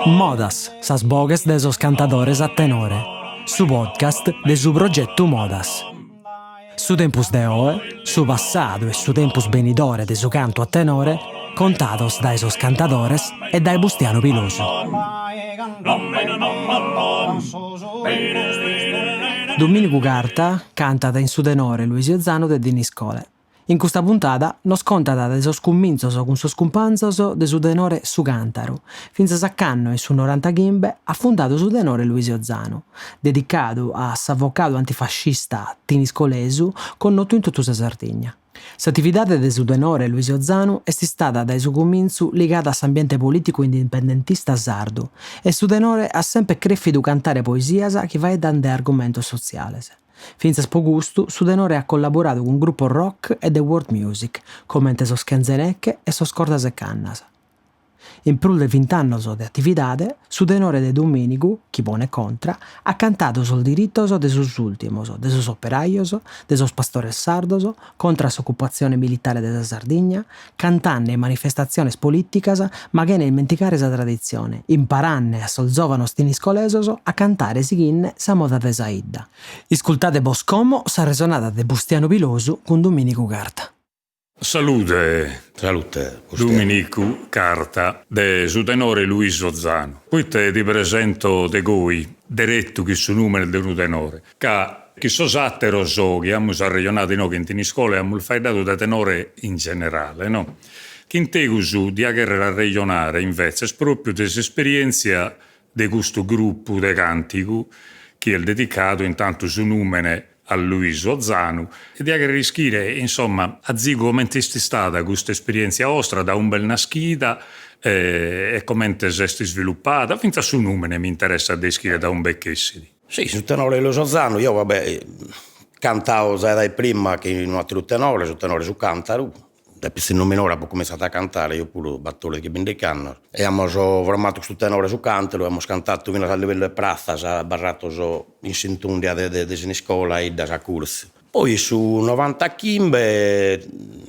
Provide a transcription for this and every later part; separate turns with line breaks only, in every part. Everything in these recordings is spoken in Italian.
Modas, sas bogues de esos cantadores a tenore, su podcast de su progetto Modas. Su tempus de oe, su passadu e su tempus benidore de su canto a tenore, contados da esos cantadores e dai Bustiano Pilosu. Domenico Carta canta in su tenore Luisio Zanu de Diniscole. In questa puntata nos conta de sos cumminzos con sos cumpanzos de su tenore su Cantaru, finza s'accanno in su 95 ha fondato su tenore Luisio Zanu, dedicato a s'avvocato antifascista tiniscolesu connoto in tutta sa Sardegna. S'attività de su tenore Luisio Zanu è stata dai su cominzu legata a s'ambiente politico indipendentista sardu e su tenore ha sempre crefidu cantare poesias che vai dante argomentos sociales. Finza po gustu, su tenore ha collaborato con gruppo rock e the world music, come sos Kenzenecche e sos Cordas e Cannas. In più de 20 anni di attività, su tenore de Domenico, chi pone contra, ha cantato sul dirittos de sus ultimos, de sus operaios, de sos pastores sardos, contra s'occupazione militare de sa Sardegna, cantando manifestazioni politicas, ma che ne dimenticare sa tradizione, imparando a sos giovanos tiniscolesos a cantare sighinne sa moda de sa idda. Iscultate Boscomo, sa resonata de Bustiano Pilosu con Domenico Carta.
Salute, Domenico Carta, de su tenore Luisio Zanu. Poi ti presento de goi, diretto che su numero de un tenore, che so sattero so, che abbiamo sarregionato noi che in tiniscole abbiamo faidato da tenore in generale, no? Che in te su di aguerra regionare invece è proprio dell'esperienza di questo gruppo de cantico che è dedicato intanto su numero a Luisio Zanu e di rischire insomma a zigo come è stata questa esperienza vostra da un bel naschida e come è sviluppata finché su numero mi interessa descrivere da un becchessidi.
Sì, sul tenore Luisio Zanu io cantavo già dai prima che in un altro tenore su Cantaru. Da pissino minore ho cominciato a cantare, io pure battole che ben di canna. E abbiamo formato questo tenore su Cantaru, abbiamo cantato fino a livello di prazza, ha barrato in sintundia di scuola e da corsi. Poi su 90 chimbe,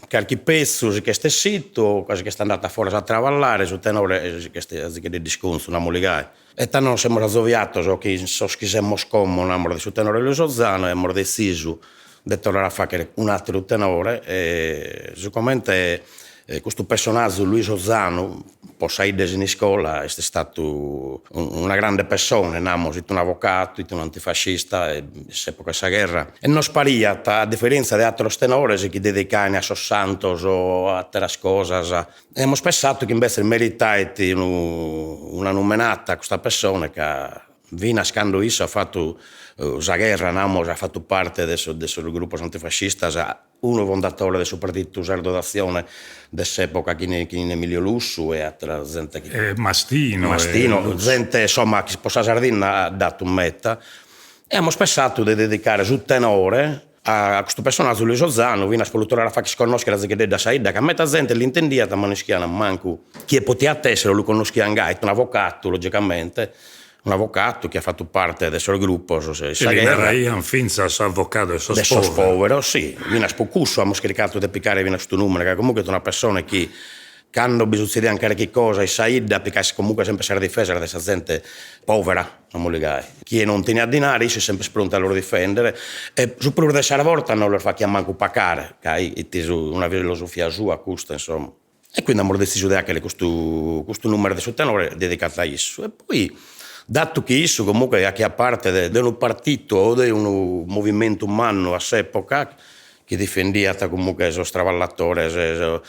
qualche pezzo che è sito, quasi che è andata fuori a travallare, su tenore che è di disconso, una moligai. E tanto siamo rasoviati, che siamo scomodi, su tenore Luisio Zanu, abbiamo deciso di tornare a fare un altro tenore e sicuramente questo personaggio Luisio Zanu posaide in scuola è stato una grande persona, un avvocato, un antifascista all'epoca della guerra e non sparia a differenza di altri tenori che dedicano a sos santos o a altre cose e abbiamo pensato che invece meritava una nominata a questa persona che Vina Scandois ha fatto la guerra, ha fatto parte del gruppo antifascista, uno fondatore del suo partito Sardo d'Azione dell'epoca che in Emilio Lussu e altra gente
Mastino,
gente insomma che possa Sardegna ha dato un meta e abbiamo pensato di dedicare sul tenore a questo personaggio Luisio Zanu, Vina voluto la fare conoscere la che da Saida che a metà gente l'intendia ma non schiana manco chi poteva essere lo conoscia anche un avvocato logicamente. Un avvocato che ha fatto parte del suo gruppo.
E finza avvocato e sos
povero, sì. Viene spocusso, abbiamo scaricato di piccare viene questo numero, che comunque è una persona che quando bisogna dire anche che cosa, e Said perché comunque sempre essere difesa da questa gente povera, non legare. Chi non tiene a dinari si è sempre pronto a loro difendere e su per dessa volta non lo fa chiamare manco pacare, che è una filosofia sua, questa, insomma. E quindi abbiamo deciso di avere questo numero di suo tenore dedicato a isso. E poi dato che isso comunque è a parte di un partito o di un movimento umano a quell'epoca che difendeva comunque i travallatori, i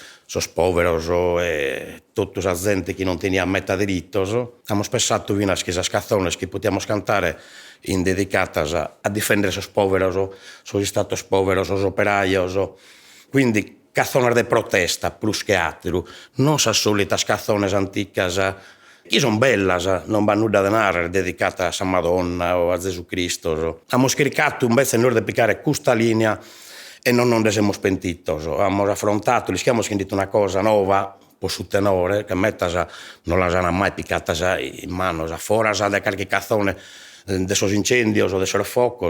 poveri e tutta la gente che non teneva metà diritto, abbiamo pensato fino a queste canzoni che potevamo cantare in dedicate a difendere i poveri, gli stati poveri, gli operai, quindi canzoni di protesta più che altro, non le solite canzoni antiche che sono belle, non vanno nulla da narrare, dedicate a San Madonna o a Gesù Cristo. Abbiamo scaricato invece in ordine di piccare questa linea e non siamo spentiti. Abbiamo affrontato, abbiamo scritto una cosa nuova, po' su tenore, che metta non la hanno mai piccata in mano, fuori da qualche canzone, dei suoi incendi o dei suoi fuochi,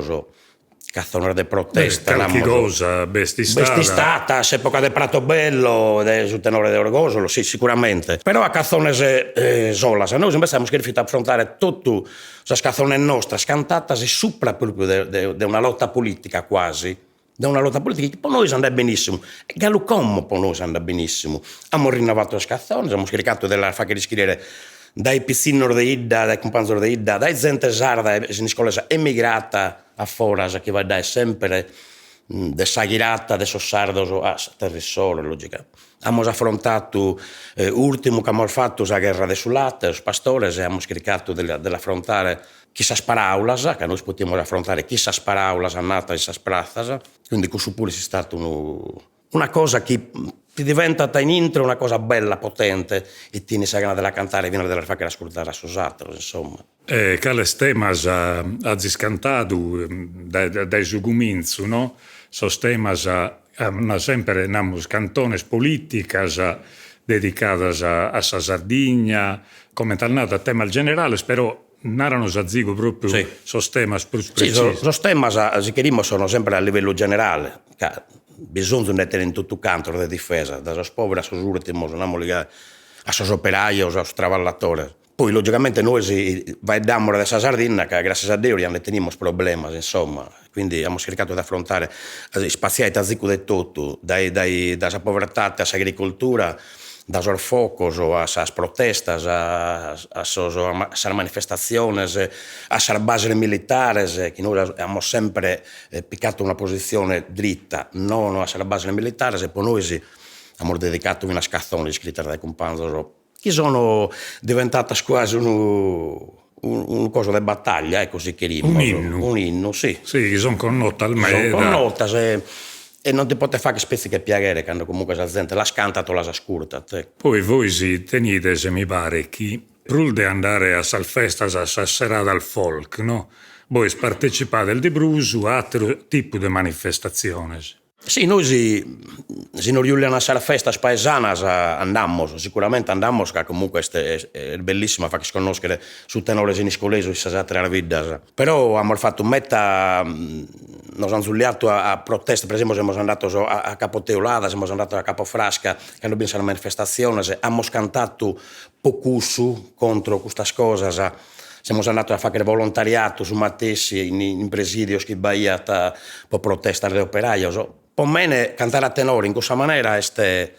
canzone di protesta.
Qualche cosa,
bestistata, s'epoca del Prato Bello, sul tenore di Orgosolo, sì, sicuramente. Però a canzone sola, noi invece siamo riusciti a affrontare tutte le canzoni nostre, cantate sopra proprio di una lotta politica quasi. Da una lotta politica che per noi andava benissimo, e Gallo come per noi andava benissimo. Abbiamo rinnovato le canzoni, abbiamo scaricato della fa che scrivere dai pizzini di Idda, dai compagni di Idda, dai gente sarda, in scuola emigrata a Foras, che va da sempre de Saghirata, de Sossardo a Terrissolo, logica. Abbiamo affrontato, l'ultimo che abbiamo fatto, la guerra dei Sulate, i pastori, e abbiamo scaricato dell'affrontare chissà sparaulas, che noi potremmo affrontare chissà sparaulas, annata e sprazza, quindi questo pure è stato una cosa che ti diventa in intro una cosa bella, potente, e tieni sa gana della cantare e viene della fare ascoltare a Sosatro, insomma.
Cales temas ha discantato dai Zuguminzu, no? Sos temas hanno sempre cantones politicas dedicadas a sa Sardegna, come talnata tema generale, però narrano a zigo proprio
sì.
Sos temas più
precisi. Sì, sos temas, se querimo, sono sempre a livello generale, bisogna mettere in tutto canto di difesa, da sos poveri a sos ultimos, a sos operaios, a sos travallatori. Poi, logicamente, noi vediamo della Sardegna, che grazie a Dio non teniamo problemi, insomma. Quindi abbiamo cercato di affrontare, spaziare da zico di tutto, dalla povertà all'agricoltura, da sos focos, a sas protestas, a sas manifestaciones, a sas bases militares, che noi abbiamo sempre piccato una posizione dritta, non a sas bases militares, e poi noi abbiamo dedicato una canzone scritta dai compagni che sono diventate quasi un coso di battaglia, così che
un inno.
Un inno, sì.
Sì, che sono connote al meda.
Sono connote, e non ti potete fare che spezzi che piacere, quando comunque la gente la scantato o la ascolta.
Poi voi si tenete, se mi pare, che prima di andare a Salfesta, a serata al folk, no? Voi partecipate al Debruso a altro tipo di manifestazioni.
Sì, noi se non riusciamo a fare festa spaesana andiamo, sicuramente andiamo, che comunque è bellissima far conoscere su tenore siniscolese e sa altre vita. Però abbiamo fatto metta, nos hanno zugliato a proteste, per esempio siamo andati a Capoteolada, siamo andati a Capofrasca, che hanno visto la manifestazione, abbiamo cantato pocusso contro queste cose. Siamo andati a fare volontariato su Matessi in presidio che Bahia per protestare gli operai. Per me cantare a tenore in questa maniera è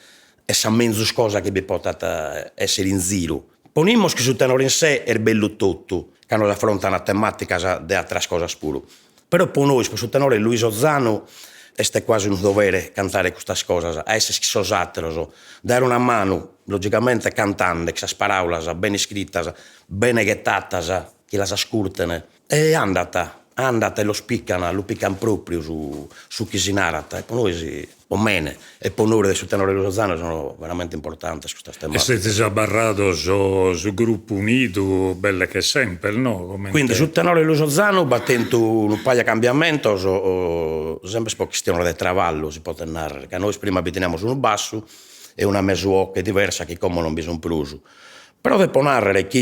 una mezzo cosa che vi potete essere in giro. Ponimos che sul tenore in sé è bello tutto, che non affronta una tematica di altre cose pure. Però per noi, sul tenore Luis Zano, è quasi un dovere cantare queste cose, a essere schisosatero, dare una mano, logicamente cantando, che le parole ben scritte, ben ghettate, che le ascoltano, e andate e lo piccano proprio su chi si narrata. E per noi, per me, e per noi sul tenore Luis Zano sono veramente importanti queste tematiche.
E siete già barrato su gruppo unito, belle che sempre, no?
Quindi sul tenore Luis Zano, battendo un paio di cambiamenti, sempre per questione di travallo, si può narrare, che noi prima abitiniamo su un basso e una mesuoca diversa che come non bisogna più. Però devo narrare che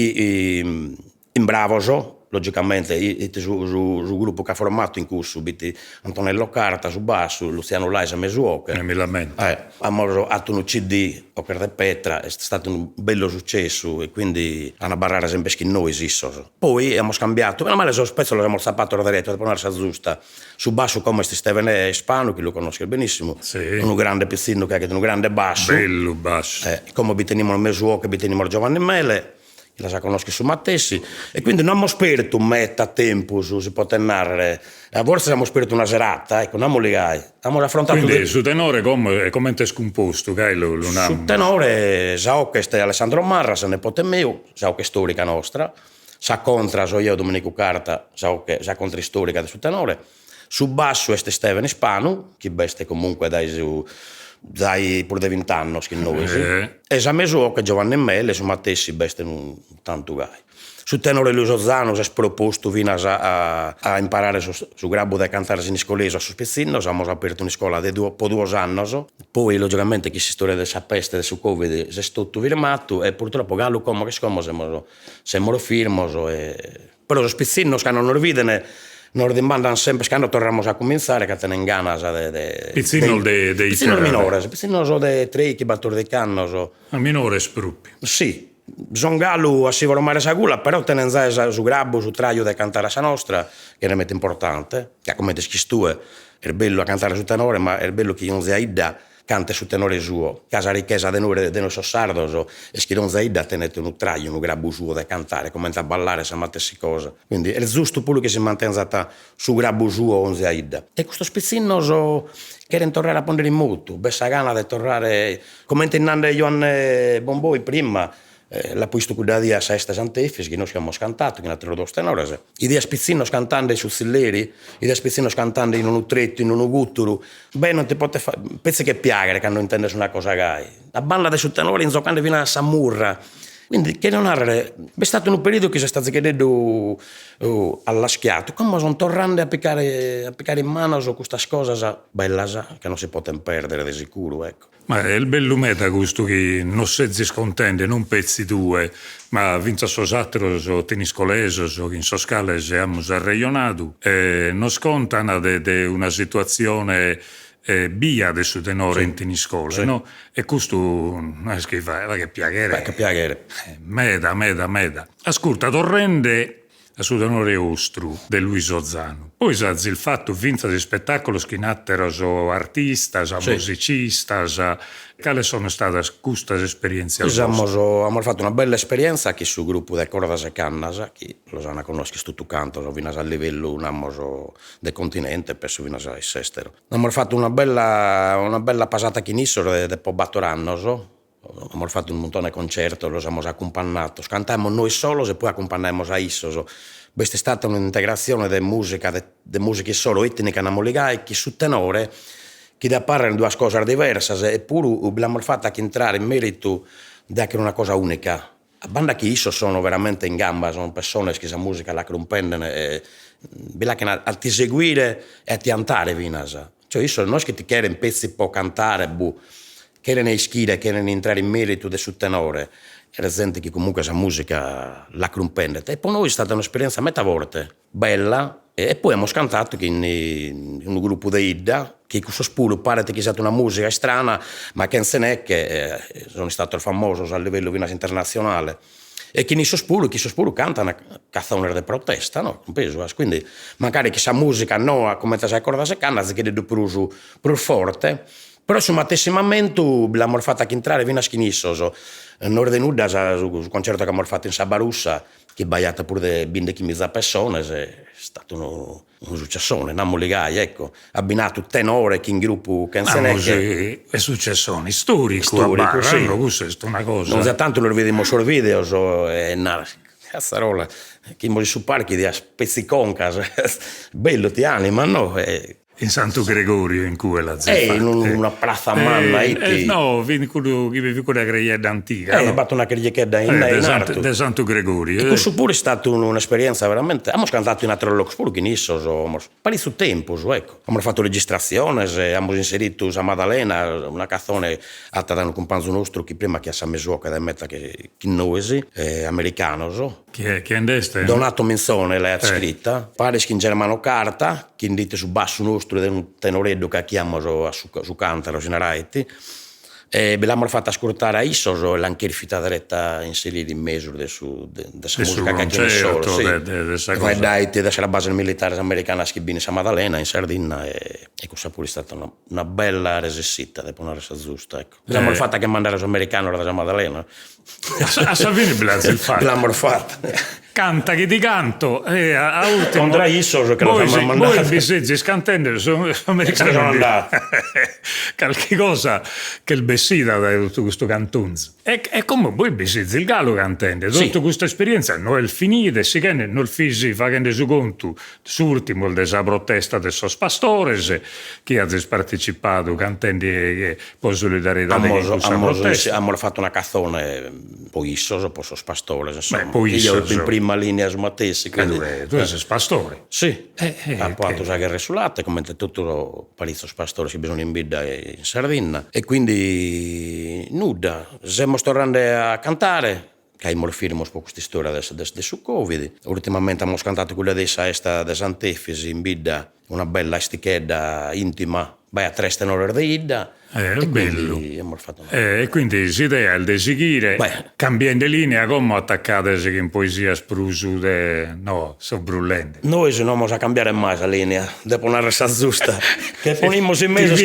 in Bravoso, logicamente, sul gruppo che ha formato in cui subiti Antonello Carta su basso, Luciano Laisa Mesuoca.
Mi lamento.
Abbiamo fatto un CD, Ocar de Petra, è stato un bello successo e quindi hanno barrare sempre che noi esistono. Poi abbiamo scambiato, meno male so spesso l'abbiamo zappato da diretto, per ponersi giusta. Su basso come Stevene Spano, che lo conosce benissimo,
sì.
Un grande pizzino che ha un grande basso.
Bello basso.
Come abiteniamo il Mesuoca, abiteniamo il Giovanni Mele, che la conosco su Mattessi, e quindi non abbiamo spirito metta tempo si può narrare. A volte abbiamo spirito una serata, non abbiamo legato, abbiamo affrontato.
Quindi su tenore come è scomposto?
Su tenore Saoche Alessandro Marra, se nepote mio, Saoche storica nostra, sa contra so io Domenico Carta, Saoche sa contra storica del su tenore. Su basso è Stevene Spano, che beste comunque dai pure da 20 anni che noi e sa meso che Giovanni Melle su Mattessi beste un tanto gai. Su tenore Luis Zano si è proposto a imparare su grabbo da cantare in scolese a su spezzino, abbiamo aperto una scuola di 2 anni, poi logicamente che si storia della peste del Covid si è stato firmato e purtroppo Gallo come che siamo firmo però lo spezzino che non orvidene Nos dimandano sempre, quando torniamo a cominciare, che tenen ganas de
Pizzino de
pizzinos minores, pizzinos de 3 battori di cannos.
A minore spruppi.
Sì, son gallo a si volomare sa gula, però tenen già su grabbo, su traio da cantare a sa nostra, che è molto importante, che come schistue, è bello a cantare su tenore, ma è bello che non sia idda canta su tenore suo, casa ricchezza de noi sardos, e che non sia idda tenete un traio, un grabbo suo da cantare, come a ballare, sa matessi cosa. Quindi è giusto pure che si mantenga su grabbo suo non sia idda. E questo spizzino che tornare a pondere molto, bessa gana di tornare, come intendendo Ioanne Bomboi prima, la puisto da dia sesta Sant'Efis, che noi abbiamo cantato, che altro dos tenores. Idea spizzinos cantando su Silleri, idea spizzinos cantando in un utretto, in un gutturu. Beh, non ti pote fare, pezzi che piagare che non intende su una cosa gai. La banda dei tenori in giocando fino a Samurra. Quindi, che non è stato un periodo che si sta chiedendo alla schiato, come sono tornando a piccare in mano su queste cose belle, che non si possono perdere di sicuro, ecco.
Ma è il bello meta questo che non sei scontenti, non pezzi due, ma vinta sosatero, so teniscolese, so in soscale siamo arreionato, e non scontano di una situazione via adesso tenore in teniscole, sì. No? E questo non è che fa, che piacere.
Che piacere.
Meda. Ascolta, torrende a su tenore ostru di Luiso Zanu. Poi sa il fatto vinta di spettacolo schinattero so artista, so musicista, quali sono state queste esperienze?
Abbiamo fatto una bella esperienza che sul gruppo di Cordas e Cannas, che lo sanno conoscere tutto canto, so vinas a livello del continente, penso vinas a estero. Abbiamo fatto una bella passata che iniziò di Pobattoranno, so. Abbiamo fatto un montone di concerti, lo abbiamo accompagnato, cantiamo noi solo e poi accompagniamo a Issoso. Questa è stata un'integrazione di musiche solo etniche namoligate che su tenore, che da parlare due cose diverse, eppure abbiamo fatto anche entrare in merito di anche una cosa unica. La banda che Isso sono veramente in gamba, sono persone che la musica la comprendono e bisogna a ti seguire e a ti cantare vinasa. Cioè Isso non è che ti chiede in pezzi può cantare, quieren ischire, quieren entrare in merito del suo tenore, era gente che comunque la musica la comprende. E per noi è stata un'esperienza a metà volte bella, e poi abbiamo cantato in un gruppo di Idda, che questo spuro pare che sia stata una musica strana, ma che se n'è che sono stato famoso a livello internazionale. E che in questo spuro canta una canzone di protesta, no? Quindi magari che sa musica no, come ti sei accordato se canta, si chiede più forte. Però sul stesso momento l'abbiamo fatto anche entrare fino a Schinissoso. Non venuta sul concerto che abbiamo fatto in Sabarussa, che è baiata pure di 15.000 persone, è stato un successone, non legai, ecco. Abbinato tenore che in gruppo canzone.
È successone storico,
sì.
Questa è una cosa.
Non sa tanto lo vediamo sul video, e una cazzarola, che mi su parchi di spezziconcas, bello ti anima, no?
In Santo Gregorio, in cui la zia
in una piazza manna
no, vieni quello che vive con la greglietta antica.
No? Fatto una greglietta in Arto.
De Santo Gregorio.
E questo pure è stata un'esperienza veramente. Abbiamo cantato in altri luoghi, pure che nisso, pari su tempo, ecco. Abbiamo fatto registrazioni, abbiamo inserito a Maddalena una canzone alta da un compagno nostro che prima che a San Mesuoca da metta che noesi, americano, so.
Che è in destra?
Donato Menzone l'ha scritta, pare che in Germano Carta, che indite su basso nostro di un tenoreddo che chiamano su Cantaro, in Araiti, e l'abbiamo fatta ascoltare a Issoso e l'anche rifita in serie di mezzo della musica che c'è solo. E dai, adesso la base militare americana Schibini a Maddalena, in Sardegna, e questa pure è stata una bella resessita, dopo una resa giusta, ecco. L'abbiamo fatta che mandare l'americano da Maddalena.
A Salvini il fatto.
L'abbiamo fatta.
Canta che ti canto a ultimo
Andrà Issoso che lo abbiamo mandato.
Voi bisoggi scantendo sono americani qualche cosa che il bessita da tutto questo cantunzo e come voi bisoggi il gallo cantende tutta questa esperienza non è finita si che non fisi facendo su conto sull'ultimo della protesta del sos pastores che ha partecipato cantando poi solidarietà
abbiamo fatto una canzone poi Issoso poi sos pastores insomma io in prima linea su Matessi
tu sei pastore
sì ha fatto la guerra sull'atte come tutto parizzo pastore si bisogna in bidda in Sardegna e quindi nuda siamo tornando a cantare che abbiamo firmato per questa storia su Covid. Ultimamente abbiamo cantato quella di Saesta de Sant'Efisi in bidda, una bella stichedda intima, vai a 3 tenori di Idda.
È bello.
Abbiamo fatto
E quindi l'idea è di seguire, cambiando linea, come attaccate in poesia sprusu no, sono brullente.
Noi se non a cambiare mai la linea, dopo una resa giusta, che ponimos in mezzo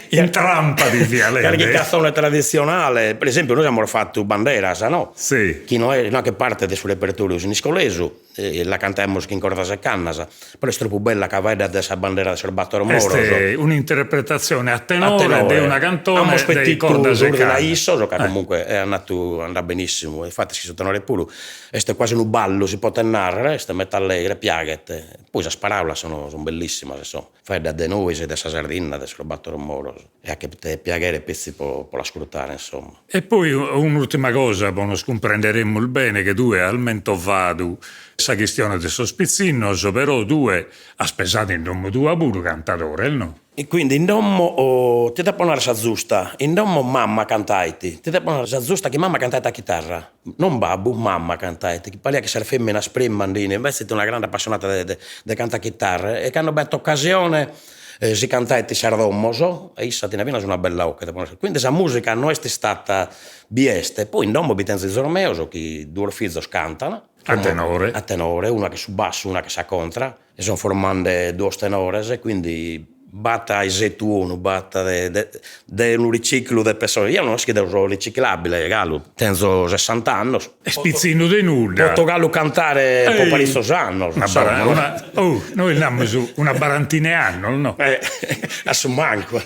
in trampa di vialente.
Perché canzone tradizionale, per esempio noi abbiamo fatto Banderas, no?
Sì.
Che non è che parte del suo repertorio in iscoleso, la cantiamo in cordas e cannas, però è troppo bella che vede questa bandera del Battoro Moro.
È un'interpretazione a tenore di una cantone dei cordas e cannas.
Isso, che comunque è andato benissimo, infatti si tenore pure. Questo è quasi un ballo, si può tennare, questo è metà allegre, piaghette. Poi le parole sono bellissime, fai da de noi, da Sardina, del Battoro Moro, e anche te piaghere pezzi può ascoltare, insomma.
E poi un'ultima cosa, non comprenderemo bene che due almeno vado sa questione del sospizzino, però due ha spesato in nome tua pure cantatore, no?
E quindi in nome ti devo ponere la giusta, in nome mamma cantaiti, ti devo ponere la giusta che mamma cantaita a chitarra, non babbo, mamma cantaiti, che parla che sarà femmina spremmandina, invece è una grande appassionata di cantare chitarra e che hanno avuto occasione si cantaiti sardommoso e issa te ne viene una bella occhia, quindi la musica non è stata bieste, poi in nome bitenzi Zormeoso che due figli cantano,
a tenore,
una che su basso, una che sa contra, e sono formando due tenores, e quindi batta esetuono, batta un riciclo di persone. Io non so che sono riciclabile, Gallo, tengo 60 anni.
E spizzino di nulla.
Posso Gallo cantare un po' per i anni.
Noi andiamo su una barantina anno, no?
Adesso manco.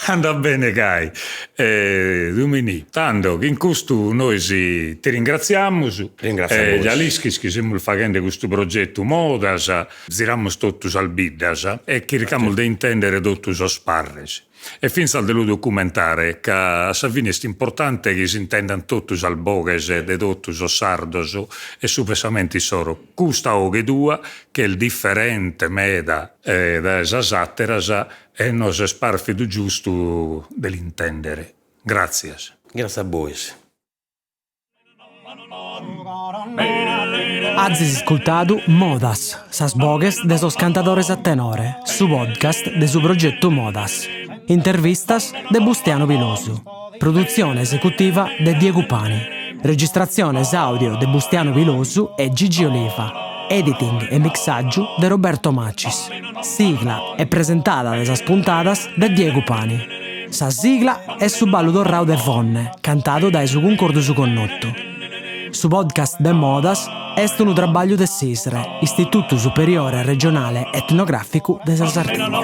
Anda bene, Gai. Domini, tanto che in questo noi ti ringraziamo.
Ringraziamo.
Gli Alischis che stiamo facendo questo progetto Modas, giriamo tutti al Biddas e cerchiamo di intendere tutti i sparres. E finza dello documentare che a Savini è importante che si intendano tutti al Boges e tutti i sardos e suppesamenti soro. Questa o che due che è il differente meda da esatteras e non si sparfido giusto dell'intendere. Grazie.
Grazie a voi.
Azis ascoltado Modas, sas bogues de sos cantadores a tenore, su podcast de su progetto Modas. Intervistas de Bustiano Vilosu. Produzione esecutiva de Diego Pani. Registrazione audio de Bustiano Vilosu e Gigi Oliva. Editing e mixaggio de Roberto Macis. Sigla è presentata de sas puntadas de Diego Pani. Sa sigla è su ballo dorrao de Fonne, cantato dai su concordo su connotto. Su podcast de Modas est un trabalho de SISRE, Istituto Superiore Regionale Etnografico de Sardegna.